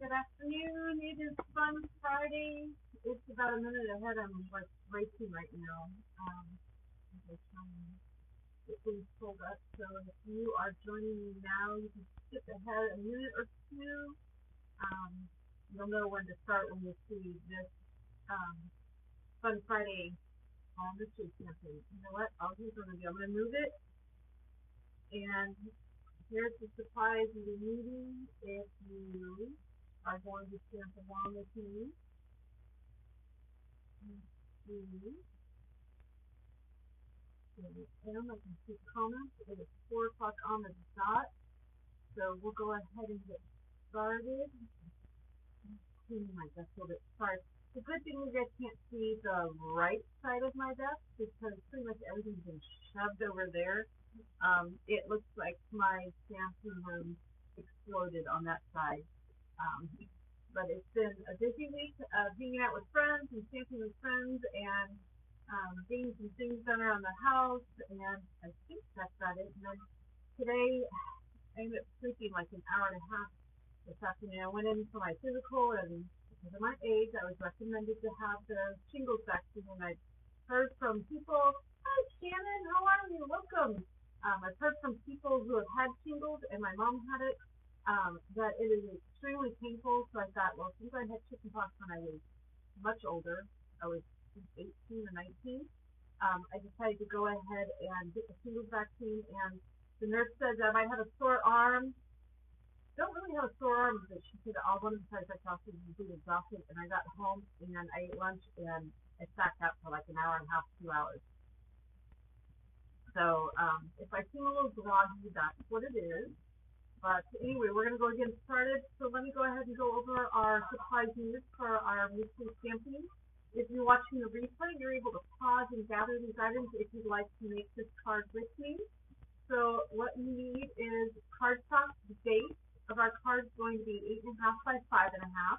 Good afternoon. It is Fun Friday. It's about a minute ahead. I'm like racing right now. As I try and get things pulled up. So if you are joining me now, you can skip ahead a minute or two. You'll know when to start when you see this Fun Friday mystery campaign. You know what? Here's what I'm gonna do. I'm gonna move it, and here's the supplies you're needing if you are going to stamp along with me. And I can see comments. It is 4 o'clock on the dot, so we'll go ahead and get started. Cleaning my desk a little bit. Sorry. The good thing is you guys can't see the right side of my desk because pretty much everything's been shoved over there. It looks like my stamping room exploded on that side. But it's been a busy week of hanging out with friends and stamping with friends and getting some things done around the house, and I think that's about it. And then today I ended up sleeping like an hour and a half this afternoon. I went in for my physical, and because of my age, I was recommended to have the shingles vaccine, and I heard from people, hi Shannon, how are you? Welcome. I've heard from people who have had shingles, and my mom had it, that it is extremely painful, so I thought, well, since I had chickenpox when I was much older, I was 18 or 19, I decided to go ahead and get the shingles vaccine, and the nurse said that I might have a sore arm. Don't really have a sore arm, but she said all one of the sides I felt was completely exhausted, and I got home, and I ate lunch, and I sat out for like an hour and a half, 2 hours. So if I seem a little groggy, that's what it is. But anyway, we're going to go get started. So let me go ahead and go over our supplies needed for our mystery stamping. If you're watching the replay, you're able to pause and gather these items if you'd like to make this card with me. So what you need is cardstock. The base of our card is going to be 8.5 by 5.5.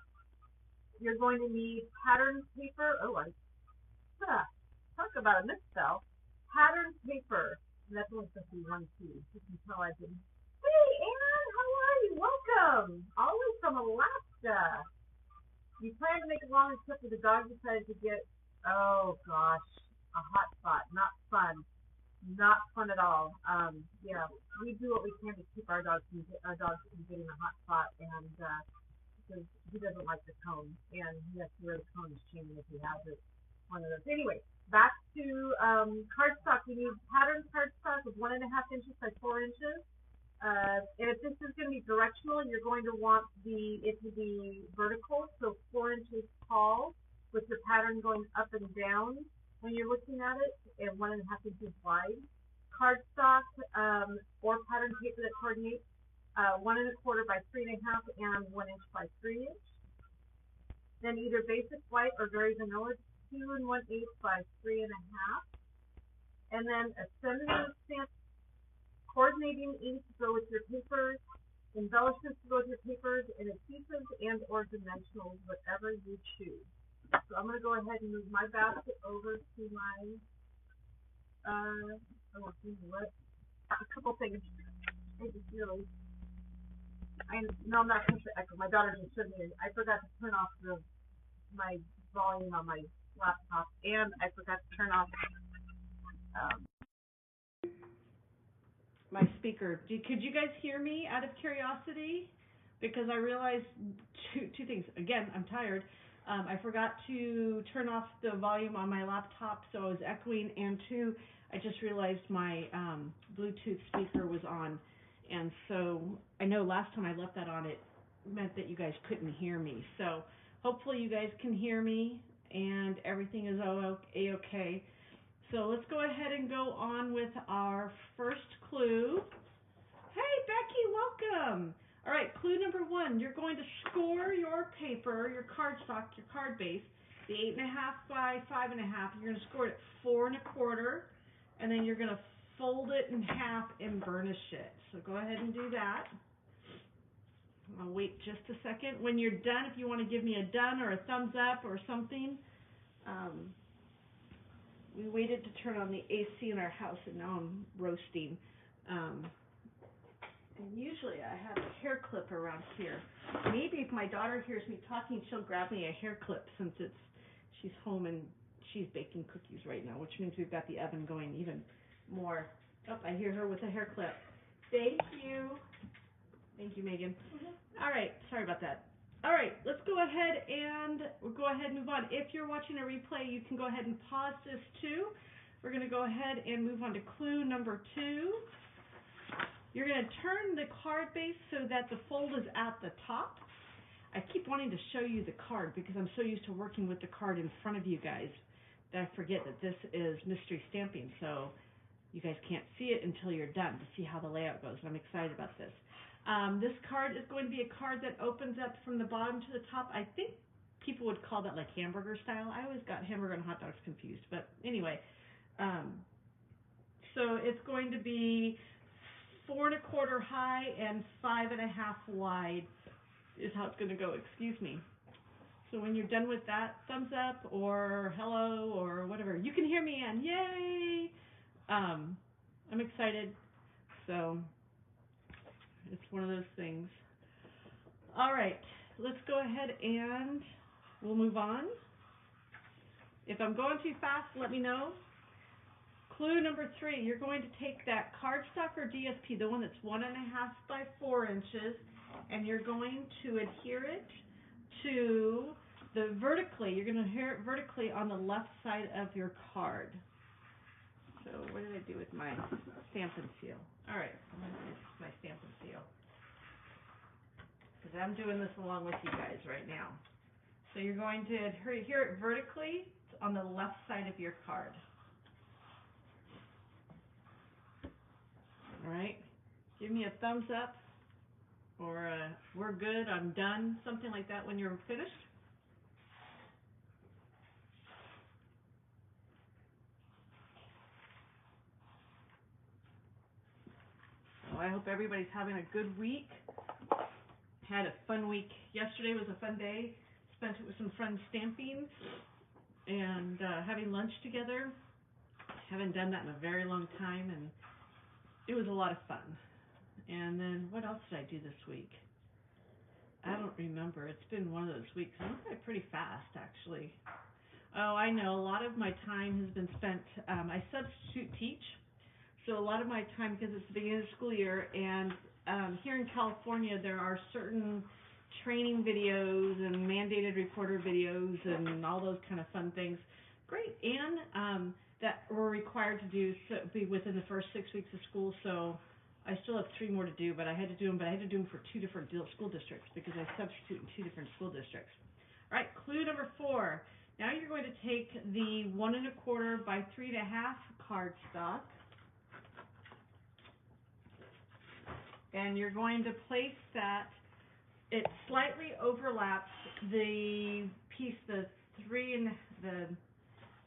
You're going to need pattern paper. Talk about a misspell. Pattern paper. And that's only supposed to be 1 piece. You can tell I didn't. Hey, Ann, how are you? Welcome. All the way from Alaska. You planned to make a long trip, but the dog decided to get, oh gosh, a hot spot. Not fun. Not fun at all. Yeah, we do what we can to keep our dogs from getting a hot spot, and because he doesn't like the cone, and he has to wear the cone chain if he has it. One of those. Anyway, back to cardstock. You need pattern cardstock of 1.5 inches by 4 inches. And if this is going to be directional, you're going to want it to be vertical, so 4 inches tall, with your pattern going up and down when you're looking at it, and 1.5 inches wide. Cardstock or pattern paper that coordinates 1 1/4 by 3.5 and 1 inch by 3 inch. Then either basic white or very vanilla, 2 1/8 by 3.5. And then a centimeter stamp. Coordinating ink to go with your papers, embellishments to go with your papers, and adhesives and or dimensionals, whatever you choose. So I'm going to go ahead and move my basket over to my, a couple things. I'm not going to echo. My daughter just showed me. I forgot to turn off my volume on my laptop, and I forgot to turn off my speaker. Could you guys hear me out of curiosity? Because I realized two things. Again, I'm tired. I forgot to turn off the volume on my laptop, so I was echoing. And 2, I just realized my Bluetooth speaker was on. And so I know last time I left that on, it meant that you guys couldn't hear me. So hopefully you guys can hear me and everything is a-okay. So let's go ahead and go on with our first clue. Hey, Becky, welcome. All right, clue number 1. You're going to score your paper, your cardstock, your card base, the 8.5 by 5.5. You're going to score it at 4 1/4, and then you're going to fold it in half and burnish it. So go ahead and do that. I'll wait just a second. When you're done, if you want to give me a done or a thumbs up or something. We waited to turn on the AC in our house, and now I'm roasting. And usually I have a hair clip around here. Maybe if my daughter hears me talking, she'll grab me a hair clip since she's home and she's baking cookies right now, which means we've got the oven going even more. Oh, I hear her with a hair clip. Thank you. Thank you, Megan. All right, sorry about that. All right, let's go ahead and move on. If you're watching a replay, you can go ahead and pause this too. We're going to go ahead and move on to clue number 2. You're going to turn the card base so that the fold is at the top. I keep wanting to show you the card because I'm so used to working with the card in front of you guys that I forget that this is mystery stamping, so you guys can't see it until you're done to see how the layout goes. I'm excited about this. This card is going to be a card that opens up from the bottom to the top. I think people would call that like hamburger style. I always got hamburger and hot dogs confused, but anyway. So it's going to be 4 1/4 high and 5 1/2 wide is how it's going to go. Excuse me. So when you're done with that, thumbs up or hello or whatever. You can hear me, Ann. Yay! I'm excited. So it's one of those things. All right, let's go ahead and we'll move on. If I'm going too fast, let me know. Clue number 3, you're going to take that cardstock or DSP, the one that's 1 1/2 by 4 inches, and you're going to adhere it to the vertically. You're going to adhere it vertically on the left side of your card. So what did I do with my Stampin' seal? All right, this is my Stampin' seal. Because I'm doing this along with you guys right now. So you're going to adhere it vertically on the left side of your card. All right, give me a thumbs up or we're good, I'm done, something like that when you're finished. So I hope everybody's having a good week. Had a fun week. Yesterday was a fun day. Spent it with some friends stamping and having lunch together. Haven't done that in a very long time, and it was a lot of fun. And then what else did I do this week? I don't remember. It's been one of those weeks. I went by pretty fast, actually. Oh, I know. A lot of my time has been spent. I substitute teach, so a lot of my time, because it's the beginning of the school year, and here in California there are certain training videos and mandated reporter videos and all those kind of fun things. Great, and that we're required to do be within the first 6 weeks of school. So I still have 3 more to do, but I had to do them. But I had to do them for 2 different school districts because I substitute in 2 different school districts. All right, clue number 4. Now you're going to take the 1 1/4 by 3 1/2 cardstock, and you're going to place that. It slightly overlaps the piece, the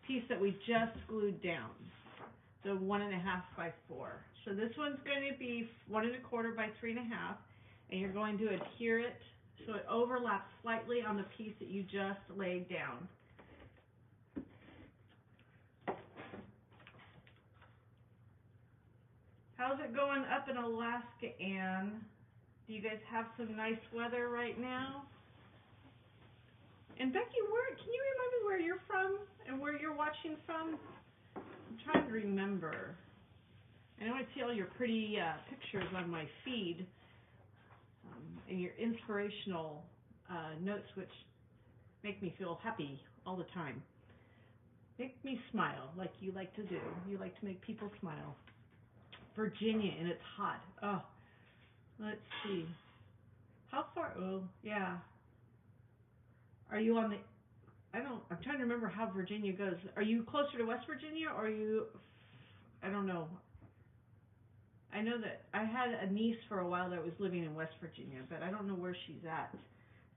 piece that we just glued down, the 1 1/2 by 4. So this one's going to be 1 1/4 by 3 1/2, and you're going to adhere it so it overlaps slightly on the piece that you just laid down. How's it going up in Alaska, Ann? Do you guys have some nice weather right now? And Becky, can you remind me where you're from and where you're watching from? I'm trying to remember. I know I see all your pretty pictures on my feed and your inspirational notes, which make me feel happy all the time. Make me smile like you like to do. You like to make people smile. Virginia, and it's hot. Oh, let's see. How far? Oh, yeah. Are you on the? I'm trying to remember how Virginia goes. Are you closer to West Virginia, or are you? I don't know. I know that I had a niece for a while that was living in West Virginia, but I don't know where she's at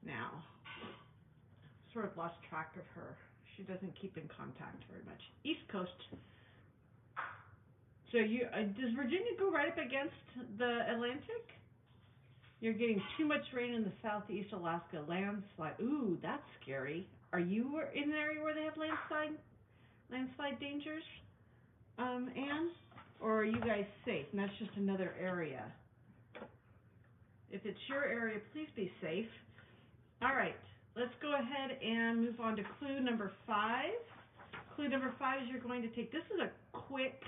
now. Sort of lost track of her. She doesn't keep in contact very much. East Coast. So does Virginia go right up against the Atlantic? You're getting too much rain in the southeast Alaska. Landslide. Ooh, that's scary. Are you in an area where they have landslide dangers, Anne? Or are you guys safe? And that's just another area. If it's your area, please be safe. All right, let's go ahead and move on to clue number 5. Clue number 5 is you're going to take, this is a quick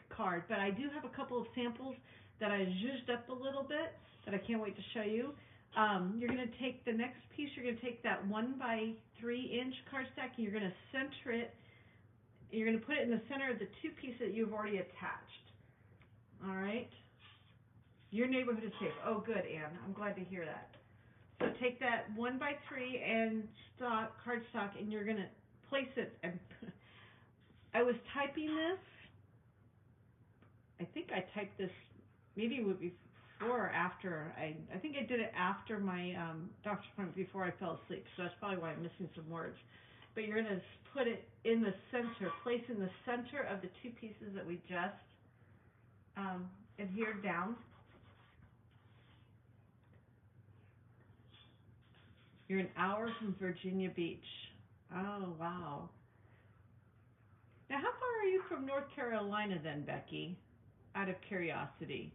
card, but I do have a couple of samples that I zhuzhed up a little bit that I can't wait to show you. You're going to take the next piece, you're going to take that 1 by 3 inch cardstock and you're going to center it, you're going to put it in the center of the 2 pieces that you've already attached. All right? Your neighborhood is safe. Oh, good, Anne. I'm glad to hear that. So take that 1 by 3 and cardstock and you're going to place it. And I was typing this. I think I typed this maybe it would be before or after. I think I did it after my doctor's appointment before I fell asleep. So that's probably why I'm missing some words. But you're going to put it in the center, place in the center of the 2 pieces that we just adhered down. You're an hour from Virginia Beach. Oh, wow. Now, how far are you from North Carolina then, Becky? Out of curiosity.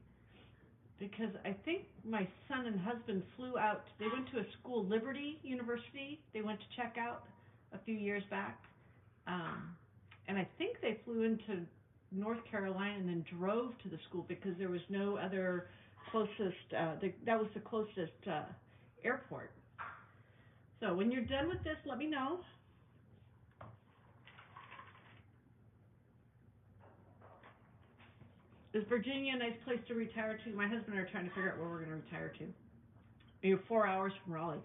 Because I think my son and husband flew out. They went to a school, Liberty University. They went to check out a few years back. And I think they flew into North Carolina and then drove to the school because there was no other closest, that was the closest airport. So when you're done with this, let me know. Is Virginia a nice place to retire to? My husband and I are trying to figure out where we're going to retire to. You're 4 hours from Raleigh.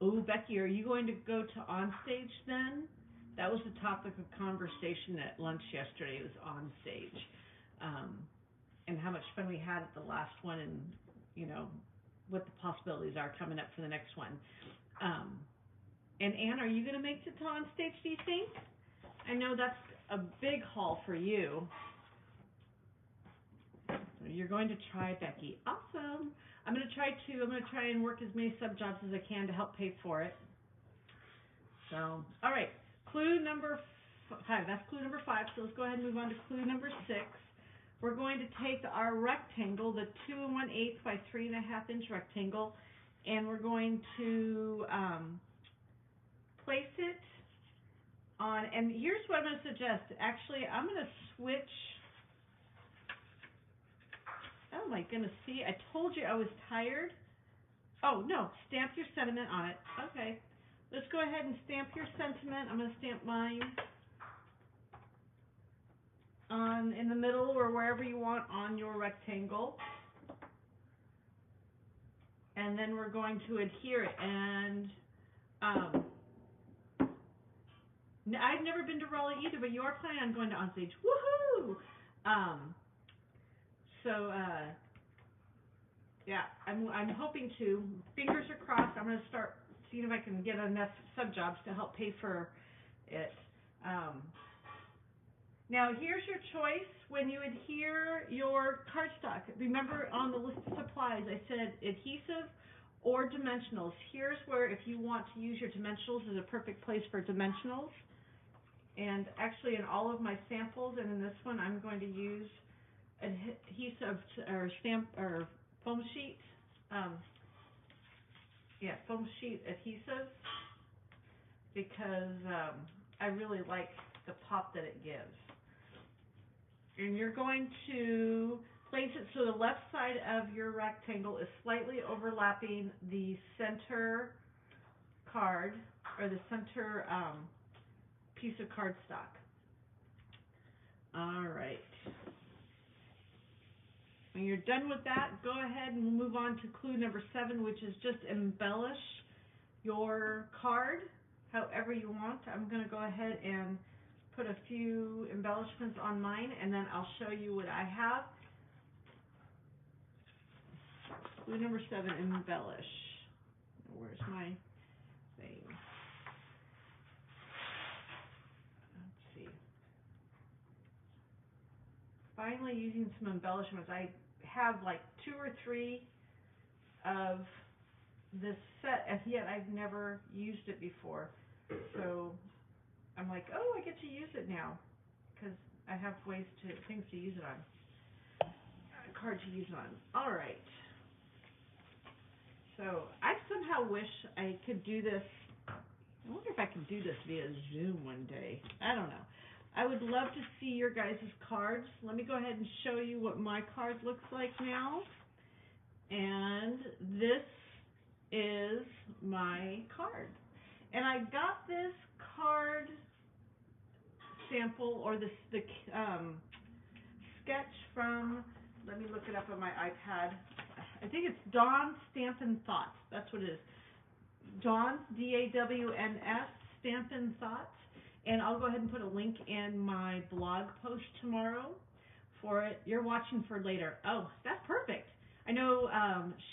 Oh, Becky, are you going to go to onstage then? That was the topic of conversation at lunch yesterday. It was onstage, and how much fun we had at the last one, and you know what the possibilities are coming up for the next one. And Anne, are you going to make it to onstage? Do you think? I know that's a big haul for you. So you're going to try, Becky. Awesome. I'm going to try too. I'm going to try and work as many sub jobs as I can to help pay for it. So, all right. Clue number 5. That's clue number 5. So let's go ahead and move on to clue number 6. We're going to take our rectangle, the 2 1/8 by 3 1/2 inch rectangle, and we're going to place it on. And here's what I'm going to suggest. Actually, I'm going to switch. Oh my goodness, see, I told you I was tired. Oh, no, stamp your sentiment on it. Okay, let's go ahead and stamp your sentiment. I'm going to stamp mine on in the middle or wherever you want on your rectangle. And then we're going to adhere it. And I've never been to Raleigh either, but you are planning on going to onstage. Woohoo! Yeah, I'm hoping to. Fingers are crossed. I'm going to start seeing if I can get enough sub jobs to help pay for it. Now here's your choice when you adhere your cardstock. Remember on the list of supplies I said adhesive or dimensionals. Here's where if you want to use your dimensionals is a perfect place for dimensionals. And actually in all of my samples and in this one I'm going to use adhesive or stamp or foam sheet, foam sheet adhesive because I really like the pop that it gives. And you're going to place it so the left side of your rectangle is slightly overlapping the center card or the center piece of cardstock. All right. When you're done with that, go ahead and we'll move on to clue number 7, which is just embellish your card however you want. I'm going to go ahead and put a few embellishments on mine, and then I'll show you what I have. Clue number 7, embellish. Where's my thing? Let's see. Finally using some embellishments. I have like 2 or 3 of this set, and yet I've never used it before. So I'm like, oh, I get to use it now because I have things to use it on, a card to use it on. All right. So I somehow wish I could do this. I wonder if I can do this via Zoom one day. I don't know. I would love to see your guys' cards. Let me go ahead and show you what my card looks like now. And this is my card. And I got this card sample or the sketch from, let me look it up on my iPad. I think it's Dawn's Stampin' Thoughts. That's what it is. Dawn's, D-A-W-N-S, Stampin' Thoughts. And I'll go ahead and put a link in my blog post tomorrow for it. You're watching for later. Oh, that's perfect. I know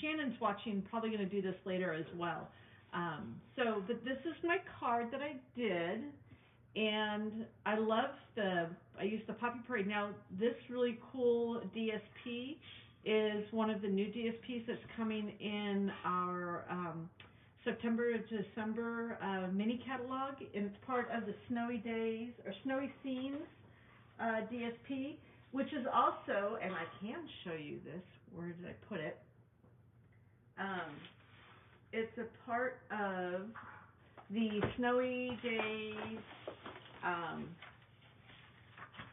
Shannon's watching, probably going to do this later as well. But this is my card that I did. And I love I used the Poppy Parade. Now, this really cool DSP is one of the new DSPs that's coming in our September to December mini catalog, and it's part of the Snowy Days or Snowy Scenes DSP, which is also, and I can show you this. Where did I put it? It's a part of the Snowy Days.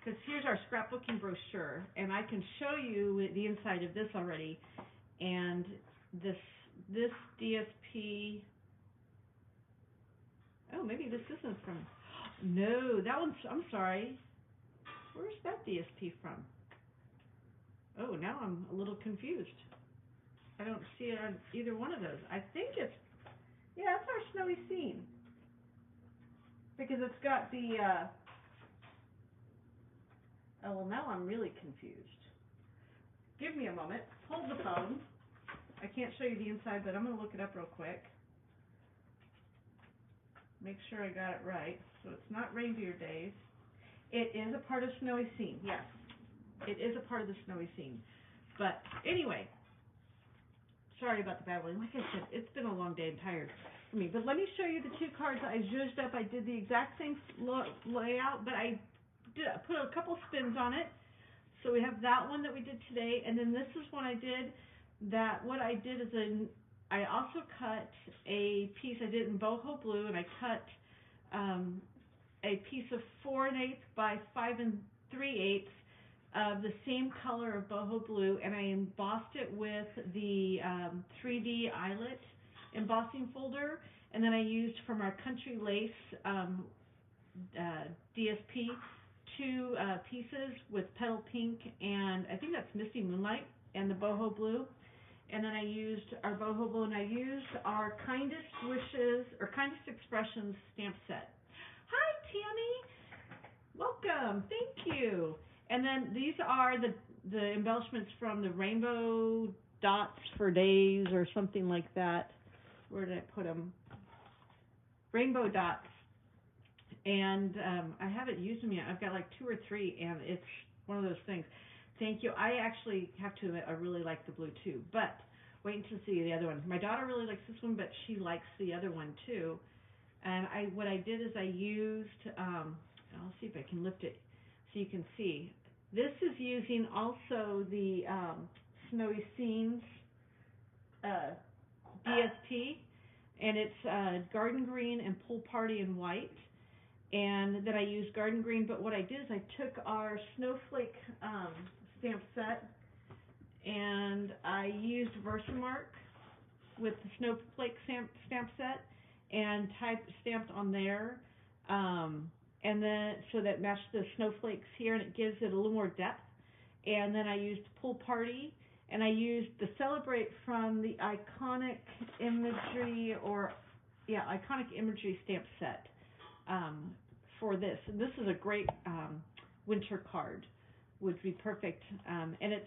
Because here's our scrapbooking brochure, and I can show you the inside of this already. And this DSP. Oh, maybe this isn't from. No, that one's. I'm sorry. Where's that DSP from? Oh, now I'm a little confused. I don't see it on either one of those. I think it's. Yeah, it's our Snowy Scene. Because it's got the. Oh, well, now I'm really confused. Give me a moment. Hold the phone. I can't show you the inside, but I'm going to look it up real quick. Make sure I got it right. So it's not Reindeer Days. It is a part of Snowy Scene. Yes, it is a part of the Snowy Scene. But anyway, sorry about the babbling. Like I said, it's been a long day and tired for me. But let me show you the two cards I zhuzhed up. I did the exact same layout, but I put a couple spins on it. So we have that one that we did today, and then this is one I did. What I did is I also cut a piece. I did it in boho blue, and I cut a piece of 4 1/8 by 5 3/8 of the same color of boho blue, and I embossed it with the 3D eyelet embossing folder, and then I used from our Country Lace DSP 2 pieces with petal pink, and I think that's Misty Moonlight, and the boho blue. And then I used our boho blue, and I used our Kindest Wishes or Kindest Expressions stamp set. Hi, Tammy. Welcome. Thank you. And then these are the embellishments from the Rainbow Dots for Days or something like that. Where did I put them? Rainbow Dots. And I haven't used them yet. I've got like 2 or 3, and it's one of those things. Thank you. I actually have to admit, I really like the blue too, but wait until you see the other one. My daughter really likes this one, but she likes the other one too. And what I did is I used, I'll see if I can lift it so you can see. This is using also the Snowy Scenes DSP, and it's garden green and pool party in white. And then I used garden green, but what I did is I took our snowflake stamp set, and I used Versamark with the snowflake stamp set, and stamped on there, and then so that matched the snowflakes here, and it gives it a little more depth. And then I used Pool Party, and I used the Celebrate from the Iconic Imagery Iconic Imagery stamp set for this. And this is a great winter card. Would be perfect. And it's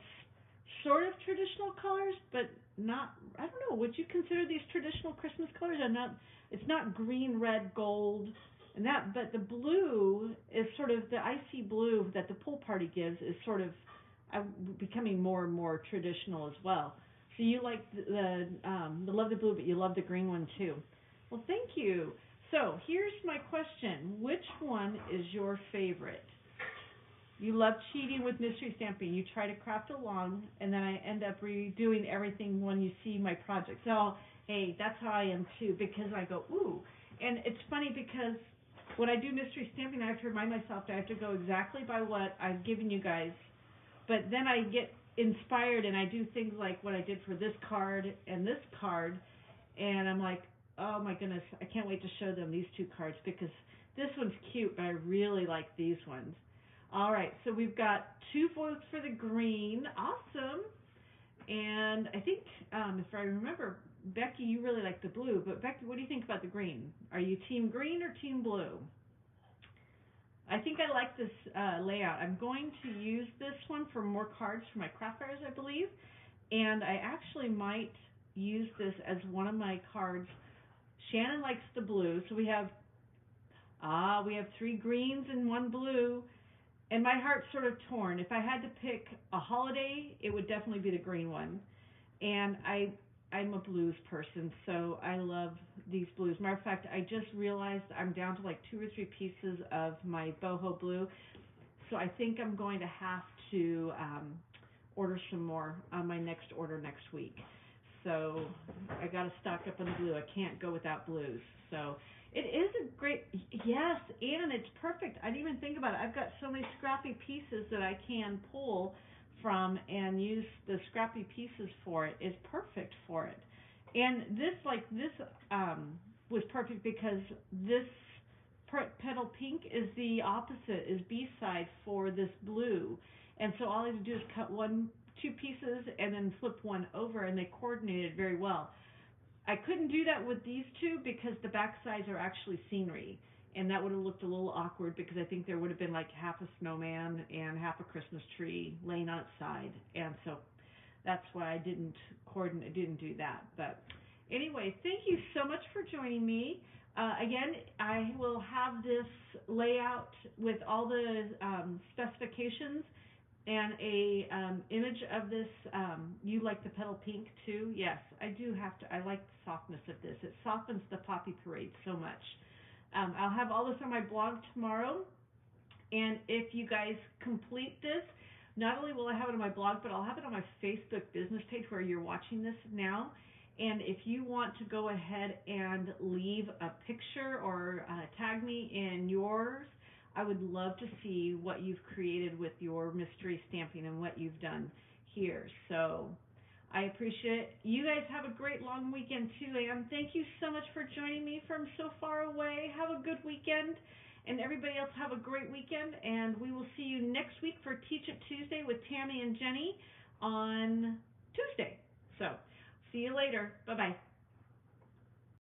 sort of traditional colors, but not, I don't know, would you consider these traditional Christmas colors? It's not green, red, gold, and that, but the blue is sort of, the icy blue that the Pool Party gives is sort of becoming more and more traditional as well. So you like the love the blue, but you love the green one too. Well, thank you. So here's my question. Which one is your favorite? You love cheating with mystery stamping. You try to craft along, and then I end up redoing everything when you see my project. So Hey, that's how I am too, because I go, ooh. And it's funny because when I do mystery stamping, I have to remind myself that I have to go exactly by what I've given you guys. But then I get inspired and I do things like what I did for this card and this card. And I'm like, oh my goodness, I can't wait to show them these two cards because this one's cute, but I really like these ones. All right, so we've got 2 votes for the green. Awesome. And I think, if I remember, Becky, you really like the blue. But Becky, what do you think about the green? Are you team green or team blue? I think I like this layout. I'm going to use this one for more cards for my craft fairs, I believe. And I actually might use this as one of my cards. Shannon likes the blue, so we have 3 greens and 1 blue. And my heart's sort of torn. If I had to pick a holiday, it would definitely be the green one. And I'm a blues person, so I love these blues. Matter of fact, I just realized I'm down to like 2 or 3 pieces of my boho blue. So I think I'm going to have to order some more on my next order next week. So I got to stock up on the blue. I can't go without blues. So it is a great, yes, and it's perfect. I didn't even think about it. I've got so many scrappy pieces that I can pull from and use the scrappy pieces for it. It's perfect for it. And this was perfect because this petal pink is the opposite, is B-side for this blue. And so all I have to do is cut 2 pieces and then flip one over, and they coordinated very well. I couldn't do that with these 2 because the back sides are actually scenery, and that would have looked a little awkward because I think there would have been like half a snowman and half a Christmas tree laying on its side, and so that's why I didn't do that. But anyway, thank you so much for joining me. Again, I will have this layout with all the specifications and a image of this. You like the petal pink too? Yes, I do have to. I like the softness of this. It softens the poppy parade so much. I'll have all this on my blog tomorrow. And if you guys complete this, not only will I have it on my blog, but I'll have it on my Facebook business page where you're watching this now. And if you want to go ahead and leave a picture or tag me in yours, I would love to see what you've created with your mystery stamping and what you've done here. So I appreciate it. You guys have a great long weekend too, and thank you so much for joining me from so far away. Have a good weekend, and everybody else have a great weekend, and we will see you next week for Teach It Tuesday with Tammy and Jenny on Tuesday. So see you later. Bye-bye.